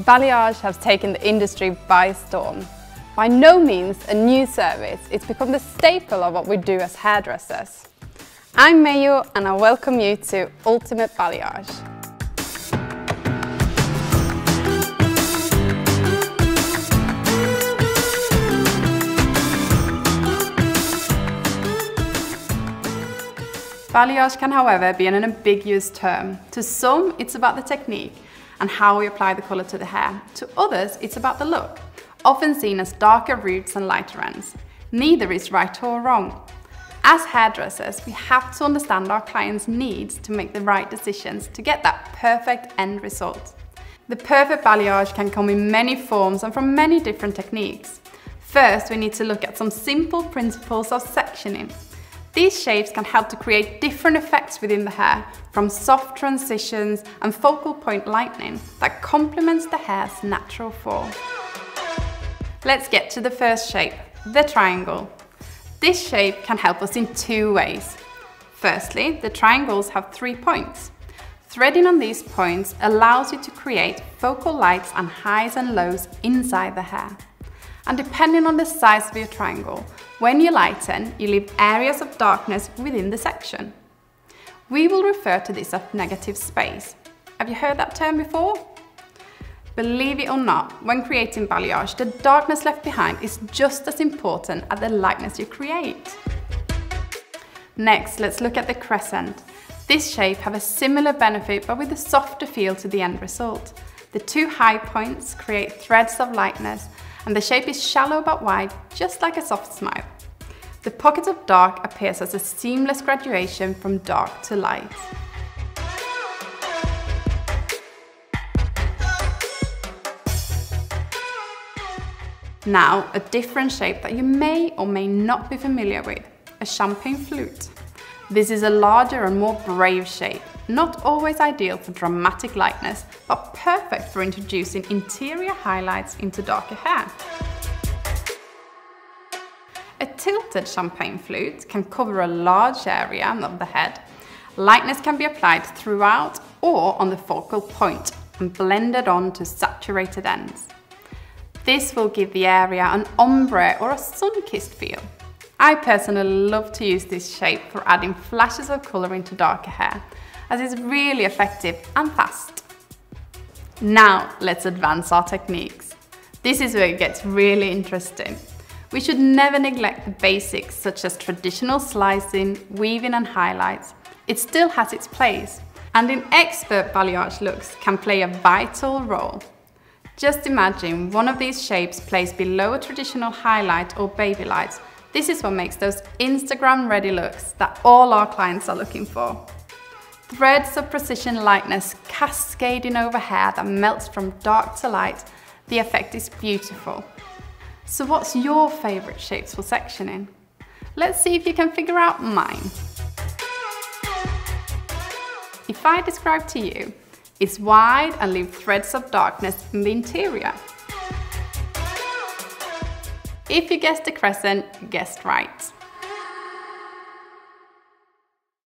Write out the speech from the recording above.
Balayage has taken the industry by storm. By no means a new service, it's become the staple of what we do as hairdressers. I'm Moduł and I welcome you to Ultimate Balayage. Balayage can, however, be an ambiguous term. To some, it's about the technique and how we apply the colour to the hair. To others, it's about the look, often seen as darker roots and lighter ends. Neither is right or wrong. As hairdressers, we have to understand our clients' needs to make the right decisions to get that perfect end result. The perfect balayage can come in many forms and from many different techniques. First, we need to look at some simple principles of sectioning. These shapes can help to create different effects within the hair, from soft transitions and focal point lightening that complements the hair's natural form. Let's get to the first shape, the triangle. This shape can help us in two ways. Firstly, the triangles have 3 points. Threading on these points allows you to create focal lights and highs and lows inside the hair. And depending on the size of your triangle, when you lighten, you leave areas of darkness within the section. We will refer to this as negative space. Have you heard that term before? Believe it or not, when creating balayage, the darkness left behind is just as important as the lightness you create. Next, let's look at the crescent. This shape has a similar benefit but with a softer feel to the end result. The two high points create threads of lightness and the shape is shallow but wide, just like a soft smile. The pocket of dark appears as a seamless graduation from dark to light. Now, a different shape that you may or may not be familiar with, a champagne flute. This is a larger and more brave shape, not always ideal for dramatic lightness, but perfect for introducing interior highlights into darker hair. A tilted champagne flute can cover a large area of the head. Lightness can be applied throughout or on the focal point and blended on to saturated ends. This will give the area an ombre or a sun-kissed feel. I personally love to use this shape for adding flashes of colour into darker hair, as it's really effective and fast. Now let's advance our techniques. This is where it gets really interesting. We should never neglect the basics such as traditional slicing, weaving and highlights. It still has its place, and in expert balayage looks can play a vital role. Just imagine one of these shapes placed below a traditional highlight or baby lights. This is what makes those Instagram-ready looks that all our clients are looking for. Threads of precision lightness cascading over hair that melts from dark to light. The effect is beautiful. So what's your favourite shapes for sectioning? Let's see if you can figure out mine. If I describe to you, it's wide and leave threads of darkness in the interior. If you guessed the crescent, you guessed right.